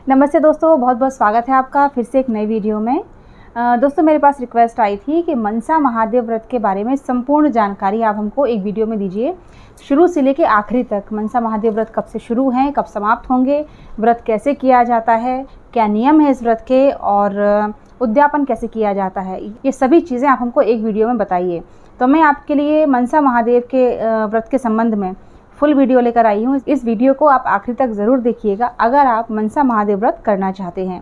नमस्ते दोस्तों, बहुत बहुत स्वागत है आपका फिर से एक नई वीडियो में। दोस्तों मेरे पास रिक्वेस्ट आई थी कि मनसा महादेव व्रत के बारे में संपूर्ण जानकारी आप हमको एक वीडियो में दीजिए, शुरू से लेकर आखिरी तक। मनसा महादेव व्रत कब से शुरू हैं, कब समाप्त होंगे, व्रत कैसे किया जाता है, क्या नियम है इस व्रत के और उद्यापन कैसे किया जाता है, ये सभी चीज़ें आप हमको एक वीडियो में बताइए। तो मैं आपके लिए मनसा महादेव के व्रत के संबंध में फुल वीडियो लेकर आई हूँ। इस वीडियो को आप आखिर तक ज़रूर देखिएगा अगर आप मनसा महादेव व्रत करना चाहते हैं।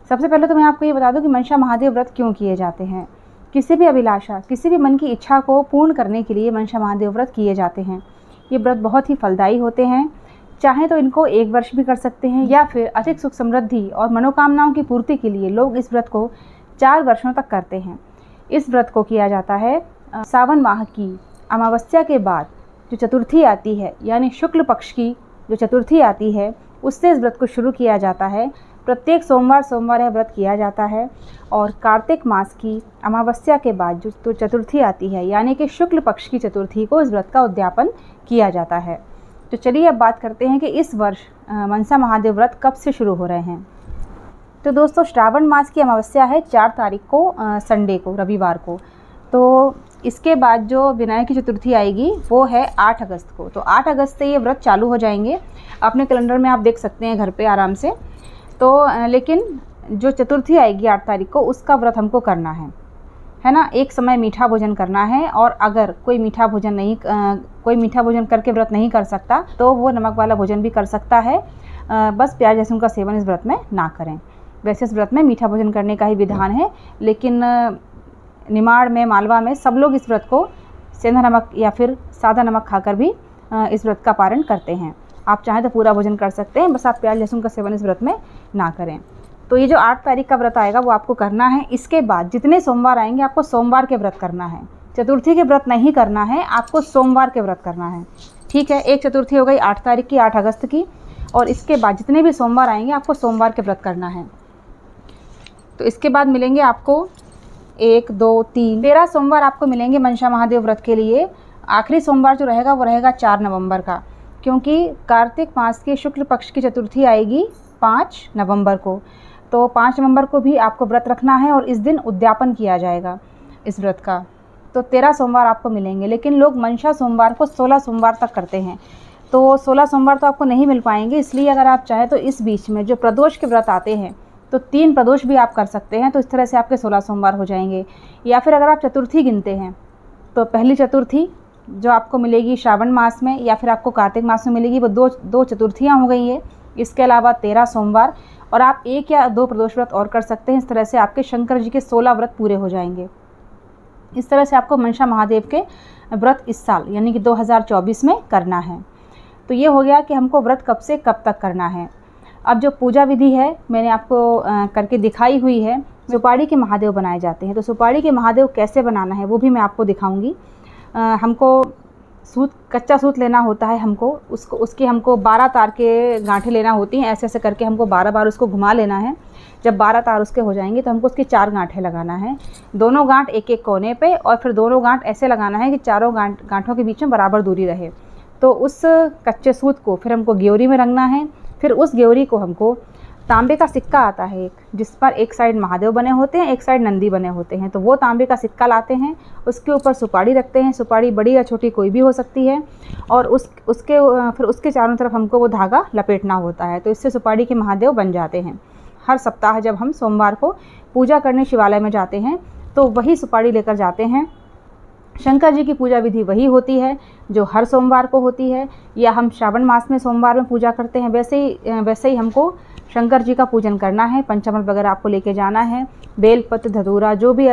सबसे पहले तो मैं आपको ये बता दूं कि मनसा महादेव व्रत क्यों किए जाते हैं। किसी भी अभिलाषा, किसी भी मन की इच्छा को पूर्ण करने के लिए मनसा महादेव व्रत किए जाते हैं। ये व्रत बहुत ही फलदायी होते हैं। चाहे तो इनको 1 वर्ष भी कर सकते हैं या फिर अधिक सुख समृद्धि और मनोकामनाओं की पूर्ति के लिए लोग इस व्रत को 4 वर्षों तक करते हैं। इस व्रत को किया जाता है सावन माह की अमावस्या के बाद जो चतुर्थी आती है, यानी शुक्ल पक्ष की जो चतुर्थी आती है, उससे इस व्रत को शुरू किया जाता है। प्रत्येक सोमवार यह व्रत किया जाता है और कार्तिक मास की अमावस्या के बाद जो तो चतुर्थी आती है, यानी कि शुक्ल पक्ष की चतुर्थी को इस व्रत का उद्यापन किया जाता है। तो चलिए अब बात करते हैं कि इस वर्ष मनसा महादेव व्रत कब से शुरू हो रहे हैं। तो दोस्तों श्रावण मास की अमावस्या है 4 तारीख को, संडे को, रविवार को। तो इसके बाद जो विनायक की चतुर्थी आएगी वो है 8 अगस्त को। तो 8 अगस्त से ये व्रत चालू हो जाएंगे। अपने कैलेंडर में आप देख सकते हैं घर पे आराम से। तो लेकिन जो चतुर्थी आएगी 8 तारीख को, उसका व्रत हमको करना है ना। एक समय मीठा भोजन करना है और अगर कोई मीठा भोजन करके व्रत नहीं कर सकता तो वो नमक वाला भोजन भी कर सकता है। बस प्याज लहसुन का सेवन इस व्रत में ना करें। वैसे इस व्रत में मीठा भोजन करने का ही विधान है, लेकिन निमाड़ में, मालवा में सब लोग इस व्रत को सेंधा नमक या फिर सादा नमक खाकर भी इस व्रत का पारण करते हैं। आप चाहें तो पूरा भोजन कर सकते हैं, बस आप प्याज लहसुन का सेवन इस व्रत में ना करें। तो ये जो 8 तारीख का व्रत आएगा वो आपको करना है। इसके बाद जितने सोमवार आएंगे आपको सोमवार के व्रत करना है। चतुर्थी के व्रत नहीं करना है, आपको सोमवार के व्रत करना है। ठीक है, एक चतुर्थी हो गई 8 तारीख की, 8 अगस्त की, और इसके बाद जितने भी सोमवार आएंगे आपको सोमवार के व्रत करना है। तो इसके बाद मिलेंगे आपको 1, 2, 3, 13 सोमवार आपको मिलेंगे मनसा महादेव व्रत के लिए। आखिरी सोमवार जो रहेगा वो रहेगा 4 नवंबर का, क्योंकि कार्तिक मास के शुक्ल पक्ष की चतुर्थी आएगी 5 नवंबर को। तो 5 नवंबर को भी आपको व्रत रखना है और इस दिन उद्यापन किया जाएगा इस व्रत का। तो 13 सोमवार आपको मिलेंगे, लेकिन लोग मनसा सोमवार को 16 सोमवार तक करते हैं। तो 16 सोमवार तो आपको नहीं मिल पाएंगे, इसलिए अगर आप चाहें तो इस बीच में जो प्रदोष के व्रत आते हैं तो 3 प्रदोष भी आप कर सकते हैं। तो इस तरह से आपके 16 सोमवार हो जाएंगे। या फिर अगर आप चतुर्थी गिनते हैं तो पहली चतुर्थी जो आपको मिलेगी श्रावण मास में या फिर आपको कार्तिक मास में मिलेगी, वो दो चतुर्थियाँ हो गई है। इसके अलावा 13 सोमवार और आप 1 या 2 प्रदोष व्रत और कर सकते हैं। इस तरह से आपके शंकर जी के 16 व्रत पूरे हो जाएंगे। इस तरह से आपको मनसा महादेव के व्रत इस साल यानी कि 2024 में करना है। तो ये हो गया कि हमको व्रत कब से कब तक करना है। अब जो पूजा विधि है मैंने आपको करके दिखाई हुई है। सुपारी के महादेव बनाए जाते हैं, तो सुपारी के महादेव कैसे बनाना है वो भी मैं आपको दिखाऊंगी। हमको कच्चा सूत लेना होता है, उसके हमको 12 तार के गांठें लेना होती हैं। ऐसे ऐसे करके हमको 12 बार उसको घुमा लेना है। जब 12 तार उसके हो जाएंगे तो हमको उसके 4 गांठें लगाना है। दोनों गांठ एक कोने पे, और फिर दोनों गांठ ऐसे लगाना है कि चारों गांठों के बीच में बराबर दूरी रहे। तो उस कच्चे सूत को फिर हमको ग्योरी में रंगना है। फिर उस ग्योरी को हमको तांबे का सिक्का आता है एक, जिस पर एक साइड महादेव बने होते हैं, एक साइड नंदी बने होते हैं। तो वो तांबे का सिक्का लाते हैं, उसके ऊपर सुपारी रखते हैं। सुपारी बड़ी या छोटी कोई भी हो सकती है, और फिर उसके चारों तरफ हमको वो धागा लपेटना होता है। तो इससे सुपारी के महादेव बन जाते हैं। हर सप्ताह जब हम सोमवार को पूजा करने शिवालय में जाते हैं तो वही सुपारी लेकर जाते हैं। शंकर जी की पूजा विधि वही होती है जो हर सोमवार को होती है, या हम श्रावण मास में सोमवार में पूजा करते हैं वैसे ही हमको शंकर जी का पूजन करना है। पंचामृत वगैरह आपको लेके जाना है, बेलपत्र, धतूरा, जो भी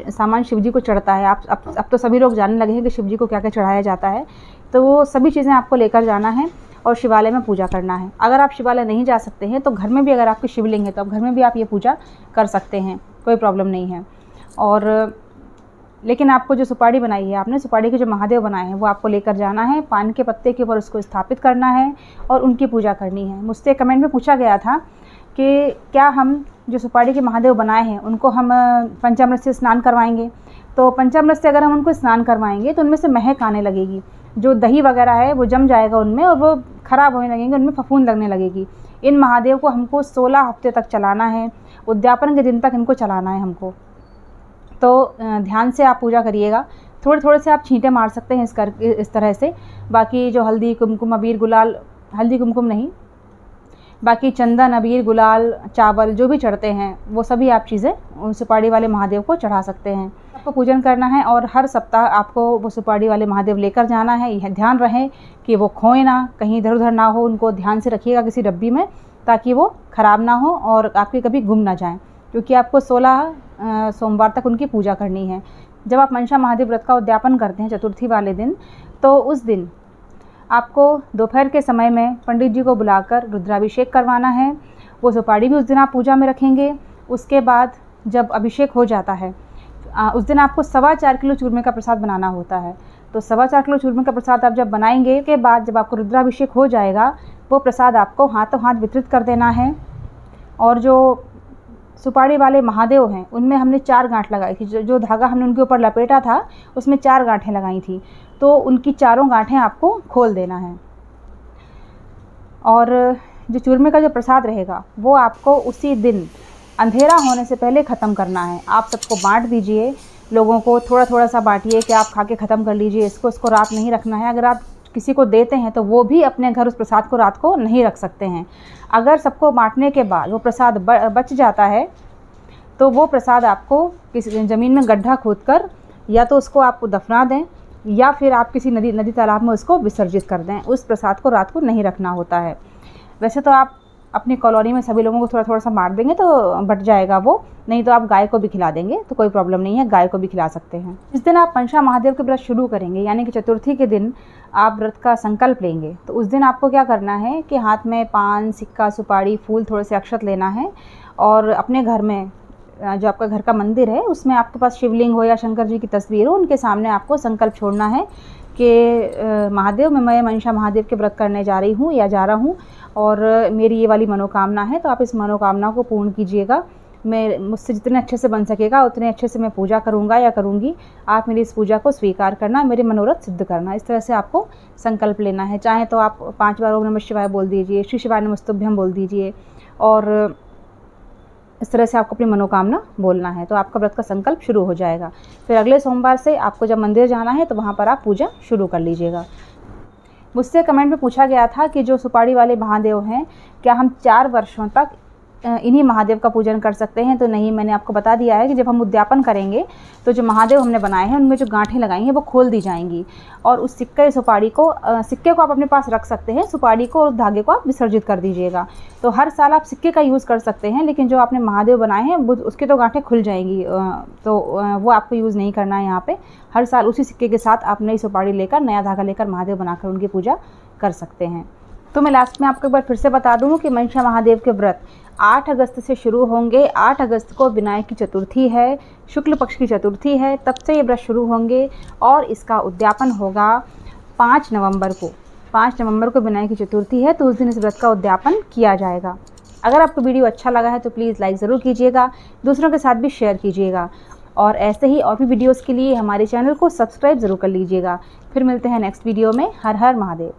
सामान शिव जी को चढ़ता है। अब तो सभी लोग जानने लगे हैं कि शिव जी को क्या क्या चढ़ाया जाता है। तो वो सभी चीज़ें आपको लेकर जाना है और शिवालय में पूजा करना है। अगर आप शिवालय नहीं जा सकते हैं तो घर में भी, अगर आपके शिवलिंग है तो आप घर में भी आप ये पूजा कर सकते हैं, कोई प्रॉब्लम नहीं है। और लेकिन आपको जो सुपारी बनाई है आपने, सुपारी के जो महादेव बनाए हैं वो आपको लेकर जाना है। पान के पत्ते के ऊपर उसको स्थापित करना है और उनकी पूजा करनी है। मुझसे कमेंट में पूछा गया था कि क्या हम जो सुपारी के महादेव बनाए हैं उनको हम पंचामृत से स्नान करवाएंगे। तो पंचामृत से अगर हम उनको स्नान करवाएंगे तो उनमें से महक आने लगेगी, जो दही वगैरह है वो जम जाएगा उनमें और वो ख़राब होने लगेंगे, उनमें फफूंद लगने लगेगी। इन महादेव को हमको 16 हफ्ते तक चलाना है, उद्यापन के दिन तक इनको चलाना है हमको। तो ध्यान से आप पूजा करिएगा। थोड़े थोड़े से आप छींटे मार सकते हैं इस तरह से। बाकी जो हल्दी कुमकुम अबीर गुलाल, हल्दी कुमकुम नहीं, बाकी चंदन अबीर गुलाल चावल जो भी चढ़ते हैं वो सभी आप चीज़ें उन सुपारी वाले महादेव को चढ़ा सकते हैं। आपको पूजन करना है और हर सप्ताह आपको वो सुपारी वाले महादेव लेकर जाना है। यह ध्यान रहे कि वो खोए ना, कहीं इधर उधर ना हो, उनको ध्यान से रखिएगा किसी डब्बी में, ताकि वो ख़राब ना हो और आपके कभी गुम ना जाएं, क्योंकि आपको 16 सोमवार तक उनकी पूजा करनी है। जब आप मनसा महादेव व्रत का उद्यापन करते हैं चतुर्थी वाले दिन, तो उस दिन आपको दोपहर के समय में पंडित जी को बुलाकर रुद्राभिषेक करवाना है। वो सुपारी भी उस दिन आप पूजा में रखेंगे। उसके बाद जब अभिषेक हो जाता है उस दिन आपको 4.25 किलो चूरमे का प्रसाद बनाना होता है। तो 4.25 किलो चूरमे का प्रसाद आप जब बनाएंगे के बाद जब आपको रुद्राभिषेक हो जाएगा, वो प्रसाद आपको हाथों हाथ वितरित कर देना है। और जो सुपारी वाले महादेव हैं उनमें हमने 4 गांठ लगाई थी। जो धागा हमने उनके ऊपर लपेटा था उसमें 4 गांठें लगाई थी, तो उनकी चारों गांठें आपको खोल देना है। और जो चूरमे का जो प्रसाद रहेगा वो आपको उसी दिन अंधेरा होने से पहले ख़त्म करना है। आप सबको बांट दीजिए, लोगों को थोड़ा थोड़ा सा बांटिए कि आप खा के ख़त्म कर लीजिए इसको रात नहीं रखना है। अगर आप किसी को देते हैं तो वो भी अपने घर उस प्रसाद को रात को नहीं रख सकते हैं। अगर सबको बांटने के बाद वो प्रसाद बच जाता है तो वो प्रसाद आपको किसी ज़मीन में गड्ढा खोदकर या तो उसको आप दफना दें या फिर आप किसी नदी तालाब में उसको विसर्जित कर दें। उस प्रसाद को रात को नहीं रखना होता है। वैसे तो आप अपनी कॉलोनी में सभी लोगों को थोड़ा थोड़ा सा बांट देंगे तो बट जाएगा वो, नहीं तो आप गाय को भी खिला देंगे तो कोई प्रॉब्लम नहीं है, गाय को भी खिला सकते हैं। जिस दिन आप मनसा महादेव के व्रत शुरू करेंगे, यानी कि चतुर्थी के दिन आप व्रत का संकल्प लेंगे, तो उस दिन आपको क्या करना है कि हाथ में पान, सिक्का, सुपारी, फूल, थोड़े से अक्षत लेना है और अपने घर में जो आपका घर का मंदिर है उसमें आपके पास शिवलिंग हो या शंकर जी की तस्वीर हो, उनके सामने आपको संकल्प छोड़ना है कि महादेव मैं मनसा महादेव के व्रत करने जा रही हूँ या जा रहा हूँ और मेरी ये वाली मनोकामना है। तो आप इस मनोकामना को पूर्ण कीजिएगा। मुझसे जितने अच्छे से बन सकेगा उतने अच्छे से मैं पूजा करूँगा या करूँगी। आप मेरी इस पूजा को स्वीकार करना, मेरे मनोरथ सिद्ध करना। इस तरह से आपको संकल्प लेना है। चाहे तो आप 5 बार ओम नमः शिवाय बोल दीजिए, श्री शिवाय नमस्तुभ्यम बोल दीजिए और इस तरह से आपको अपनी मनोकामना बोलना है। तो आपका व्रत का संकल्प शुरू हो जाएगा। फिर अगले सोमवार से आपको जब मंदिर जाना है तो वहाँ पर आप पूजा शुरू कर लीजिएगा। मुझसे कमेंट में पूछा गया था कि जो सुपारी वाले महादेव हैं, क्या हम 4 वर्षों तक इन्हीं महादेव का पूजन कर सकते हैं? तो नहीं, मैंने आपको बता दिया है कि जब हम उद्यापन करेंगे तो जो महादेव हमने बनाए हैं उनमें जो गांठें लगाई हैं वो खोल दी जाएंगी और उस सिक्के को आप अपने पास रख सकते हैं। सुपारी को और उस धागे को आप विसर्जित कर दीजिएगा। तो हर साल आप सिक्के का यूज़ कर सकते हैं, लेकिन जो आपने महादेव बनाए हैं उसके तो गांठें खुल जाएंगी, तो वो आपको यूज़ नहीं करना है। यहाँ पर हर साल उसी सिक्के के साथ आप नई सुपारी लेकर, नया धागा लेकर महादेव बनाकर उनकी पूजा कर सकते हैं। तो मैं लास्ट में आपको एक बार फिर से बता दूँ कि मनसा महादेव के व्रत 8 अगस्त से शुरू होंगे। 8 अगस्त को विनायक की चतुर्थी है, शुक्ल पक्ष की चतुर्थी है, तब से ये व्रत शुरू होंगे और इसका उद्यापन होगा 5 नवंबर को। 5 नवंबर को विनायक की चतुर्थी है, तो उस दिन इस व्रत का उद्यापन किया जाएगा। अगर आपको वीडियो अच्छा लगा है तो प्लीज़ लाइक ज़रूर कीजिएगा, दूसरों के साथ भी शेयर कीजिएगा और ऐसे ही और भी वीडियोज़ के लिए हमारे चैनल को सब्सक्राइब ज़रूर कर लीजिएगा। फिर मिलते हैं नेक्स्ट वीडियो में। हर हर महादेव।